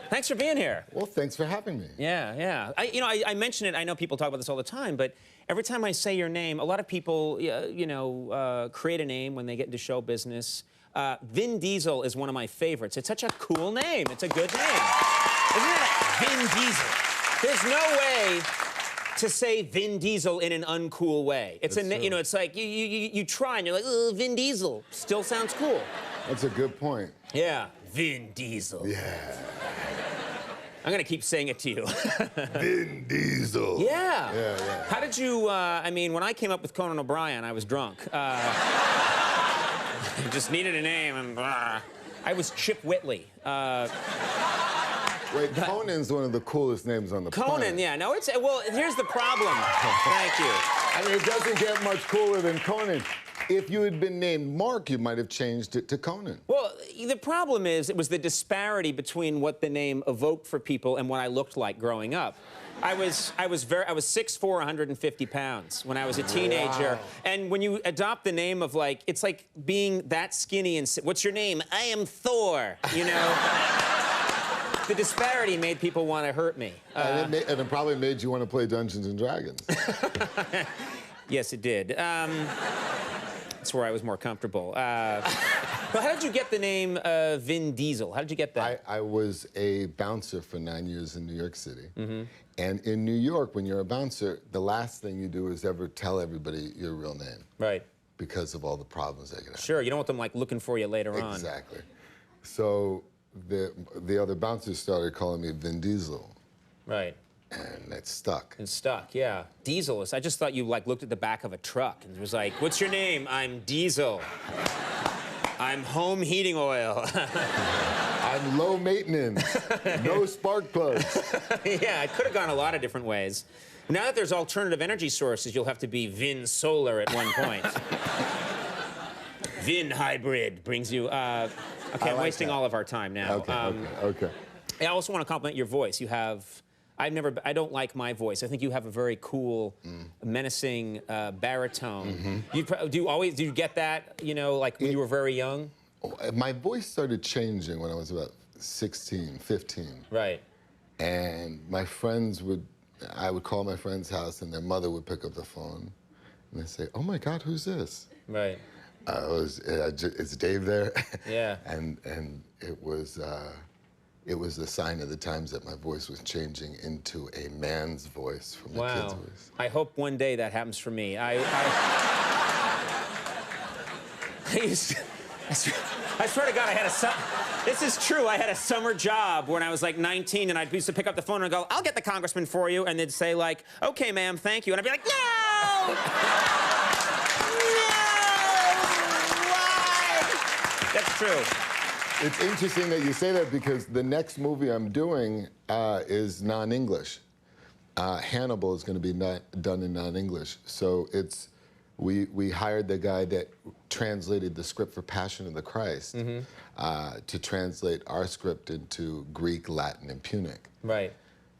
Thanks for being here. Well, thanks for having me. Yeah. I mention it. I know people talk about this all the time, but every time I say your name, a lot of people, create a name when they get into show business. Vin Diesel is one of my favorites. It's such a cool name. It's a good name. Isn't it? Vin Diesel. There's no way to say Vin Diesel in an uncool way. It's it's like you try and you're like, oh, Vin Diesel. Still sounds cool. That's a good point. Yeah. Vin Diesel. Yeah. I'm gonna keep saying it to you. Vin Diesel. Yeah. Yeah. How did you, when I came up with Conan O'Brien, I was drunk. Just needed a name and I was Chip Whitley. Wait, Conan's one of the coolest names on the planet. Conan, yeah. No, well, here's the problem. Thank you. I mean, it doesn't get much cooler than Conan. If you had been named Mark, you might have changed it to Conan. Well, the problem is it was the disparity between what the name evoked for people and what I looked like growing up. I was 6'4", 150 pounds when I was a teenager. Wow. And when you adopt the name of it's like being that skinny and what's your name? I am Thor, you know? The disparity made people want to hurt me. And it probably made you want to play Dungeons & Dragons. Yes, it did. That's where I was more comfortable. But how did you get the name Vin Diesel? How did you get that? I was a bouncer for 9 years in New York City. Mm-hmm. And in New York, when you're a bouncer, the last thing you do is ever tell everybody your real name. Right. Because of all the problems they can have. Sure, you don't want them looking for you later on. Exactly. So the other bouncers started calling me Vin Diesel. Right. And it stuck. And stuck, yeah. Diesel is, I just thought you looked at the back of a truck and was like, what's your name? I'm Diesel. I'm home heating oil. I'm low maintenance. No spark plugs. Yeah, it could have gone a lot of different ways. Now that there's alternative energy sources, you'll have to be Vin Solar at one point. Vin Hybrid brings you, okay, I'm wasting all of our time now. Okay. I also want to compliment your voice. You have, I don't like my voice. I think you have a very cool, menacing baritone. Mm-hmm. Do you get that, when you were very young? My voice started changing when I was about 16, 15. Right. And I would call my friend's house and their mother would pick up the phone and they'd say, oh my God, who's this? Right. Is Dave there? Yeah. and it was a sign of the times that my voice was changing into a man's voice from a kid's voice. I hope one day that happens for me. I swear to God, this is true. I had a summer job when I was like 19, and I used to pick up the phone and go, I'll get the congressman for you, and they'd say okay, ma'am, thank you, and I'd be like, no! That's true. It's interesting that you say that because the next movie I'm doing is non-English. Hannibal is going to be done in non-English. So we hired the guy that translated the script for Passion of the Christ to translate our script into Greek, Latin, and Punic. Right.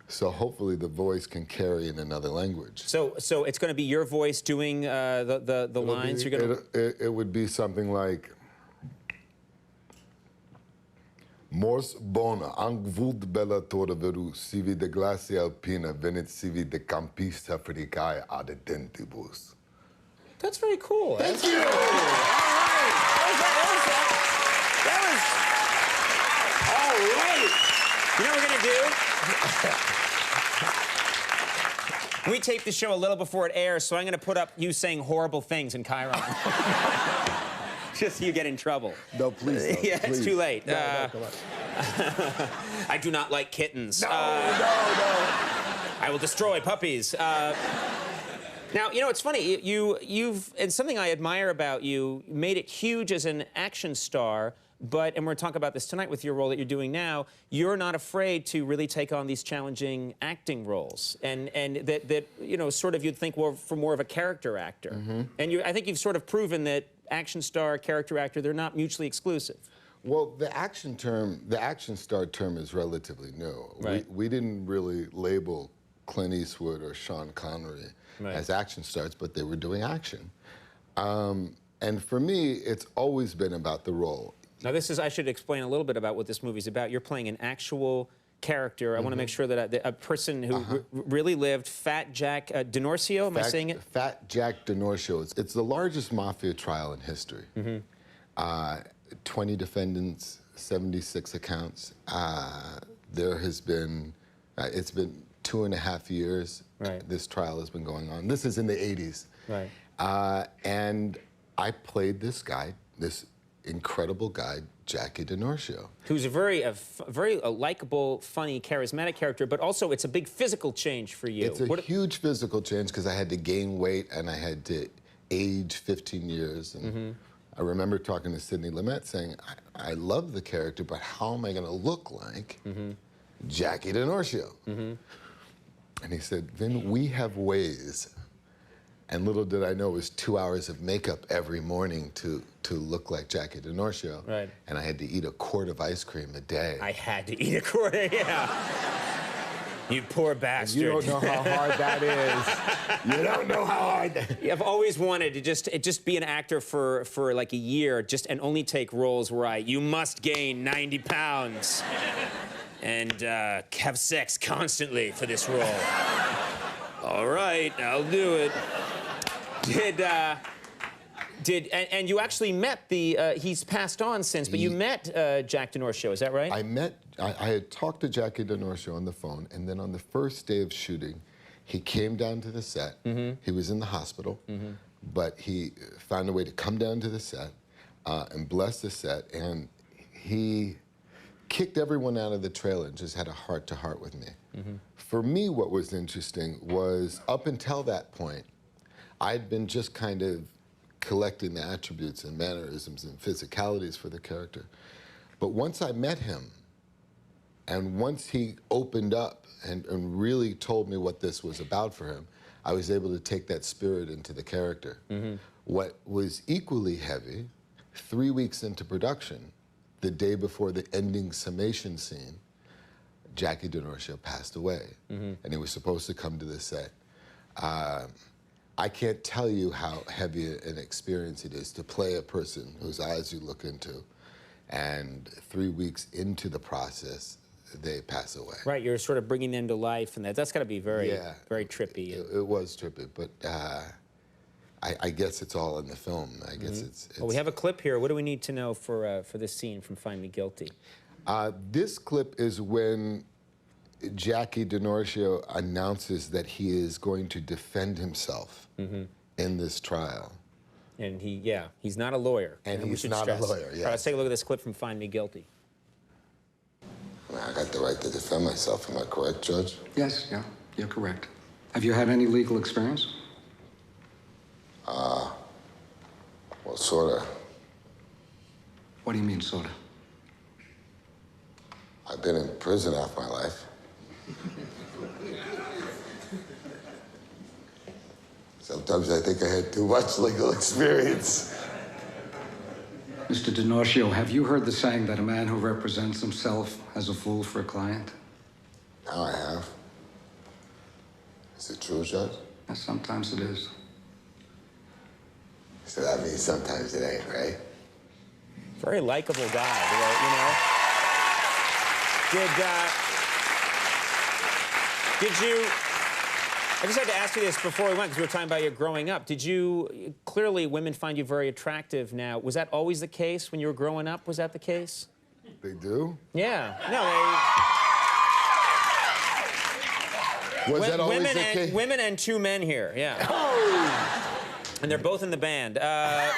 So hopefully the voice can carry in another language. So it's going to be your voice doing the lines? You're gonna... It would be something like, Mors bona, angvult bella torre veru, sivi de glacia alpina, venit sivi de campista fricae ad dentibus. That's very cool. Thank you! All right. That was all right. You know what we're going to do? We taped the show a little before it airs, so I'm going to put up you saying horrible things in Chiron. Just so you get in trouble. No, please don't. Yeah, please. It's too late. No, come on. I do not like kittens. No. I will destroy puppies. Now, it's funny. And something I admire about you, made it huge as an action star, and we're going to talk about this tonight with your role that you're doing now, you're not afraid to really take on these challenging acting roles. And that sort of you'd think, well, for more of a character actor. Mm-hmm. And I think you've sort of proven that action star, character actor, they're not mutually exclusive. Well, the action star term is relatively new. Right. We didn't really label Clint Eastwood or Sean Connery as action stars, but they were doing action. And for me, it's always been about the role. Now, I should explain a little bit about what this movie's about. You're playing an actual character. I want to make sure that a person who really lived, Fat Jack DiNorscio, am I saying it? Fat Jack DiNorscio. It's the largest mafia trial in history. 20 defendants, 76 accounts. There has been, it's been 2.5 years. Right. This trial has been going on. This is in the 80s. Right. And I played this guy, this incredible guy, Jackie DiNorscio. Who's a very likable, funny, charismatic character, but also it's a big physical change for you. It's a huge physical change because I had to gain weight and I had to age 15 years. And I remember talking to Sidney Lumet saying, I love the character, but how am I going to look like Jackie DiNorscio? And he said, Vin, we have ways. And little did I know it was 2 hours of makeup every morning to look like Jackie DiNorscio. Right. And I had to eat a quart of ice cream a day. I had to eat a quarter, yeah. You poor bastard. You don't know how hard that is. You don't know how hard that is. I've always wanted to just be an actor for like a year, and only take roles where you must gain 90 pounds and have sex constantly for this role. All right, I'll do it. And you actually met he's passed on since, but you met Jack DiNorscio, is that right? I had talked to Jackie DiNorscio on the phone, and then on the first day of shooting, he came down to the set. He was in the hospital, but he found a way to come down to the set and bless the set, and he kicked everyone out of the trailer and just had a heart-to-heart with me. For me, what was interesting was, up until that point, I'd been just kind of collecting the attributes and mannerisms and physicalities for the character. But once I met him, and once he opened up and really told me what this was about for him, I was able to take that spirit into the character. What was equally heavy, 3 weeks into production, the day before the ending summation scene, Jackie DiNorscio passed away, and he was supposed to come to the set. I can't tell you how heavy an experience it is to play a person whose eyes you look into, and 3 weeks into the process, they pass away. Right, you're sort of bringing them to life, and that's got to be very, very trippy. It was trippy, but I guess it's all in the film. I guess it's. Well, we have a clip here. What do we need to know for this scene from Find Me Guilty? This clip is when Jackie DiNorscio announces that he is going to defend himself in this trial. And he's not a lawyer. And he's not a lawyer, yes. All right, let's take a look at this clip from Find Me Guilty. I got the right to defend myself, am I correct, Judge? Yes, yeah, you're correct. Have you had any legal experience? Well, sorta. What do you mean, sorta? I've been in prison half my life. Sometimes I think I had too much legal experience. Mr. DiNorscio, have you heard the saying that a man who represents himself has a fool for a client? Now I have. Is it true, Judge? Yes, sometimes it is. So that means sometimes it ain't, right? Very likable guy, you know. Did you? I just had to ask you this before we went, because we were talking about you growing up. Clearly women find you very attractive now. Was that always the case when you were growing up? Was that the case? They do? Yeah. No, Was that always the case? Women and two men here, yeah. Oh! And they're both in the band. Yeah,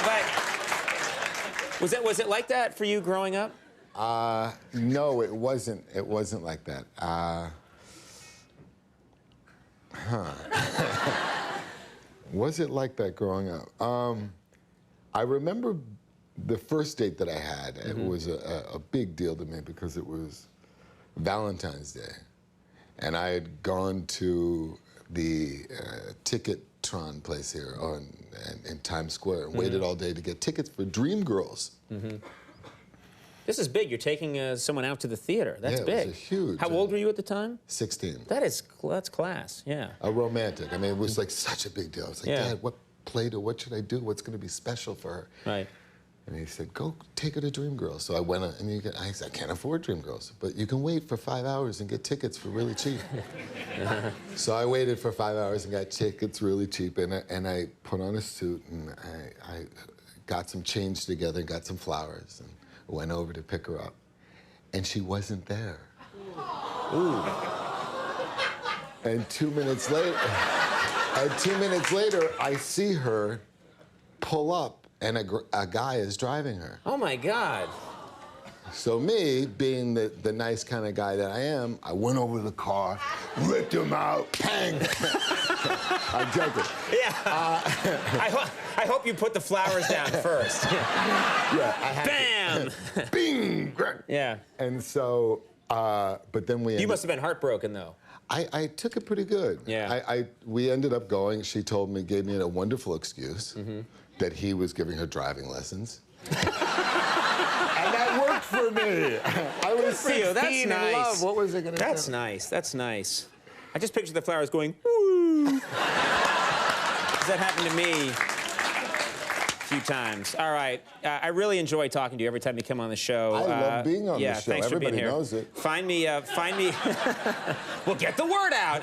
but was it like that for you growing up? No, it wasn't. It wasn't like that. Was it like that growing up? I remember the first date that I had. It was a big deal to me because it was Valentine's Day. And I had gone to the Ticketron place here in Times Square and waited all day to get tickets for Dreamgirls. This is big. You're taking someone out to the theater. That's big. It was huge. How old were you at the time? 16. That's class, yeah. A romantic. I mean, it was like such a big deal. I was like, Yeah. Dad, what play what should I do? What's going to be special for her? Right. And he said, go take her to Dreamgirls. So I went, and I said, I can't afford Dreamgirls, but you can wait for 5 hours and get tickets for really cheap. So I waited for 5 hours and got tickets really cheap, and I put on a suit, and I got some change together and got some flowers, and went over to pick her up. And she wasn't there. Ooh. And 2 minutes later, I see her pull up, and a guy is driving her. Oh my God. So me, being the nice kind of guy that I am, I went over to the car, ripped him out, bang. I'm joking. Yeah. I hope you put the flowers down first. Yeah, I had Bam! to. Bing! Yeah. And so, but then we You ended, must have been heartbroken, though. I took it pretty good. Yeah. We ended up going. She gave me a wonderful excuse that he was giving her driving lessons. And that worked for me. I was for you. 16 That's in nice. love. What was it gonna do? That's nice. That's nice. I just picture the flowers going, woo. 'Cause that happened to me a few times. All right. I really enjoy talking to you every time you come on the show. I love being on yeah, the show. Thanks for being Everybody here. knows it. Find me. We'll get the word out.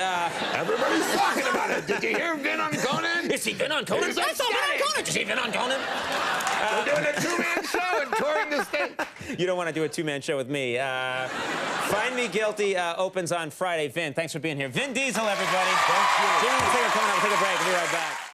Everybody's talking about it. Did you hear Vin on Conan? Is he Vin on Conan? He's I saw Vin on Conan. Did you see Vin on Conan? We're doing a two-man show and touring the state. You don't want to do a two-man show with me. Find Me Guilty opens on Friday. Vin, thanks for being here. Vin Diesel, everybody. Thank you. Jimmy and Singer coming up. We'll take a break. We'll be right back.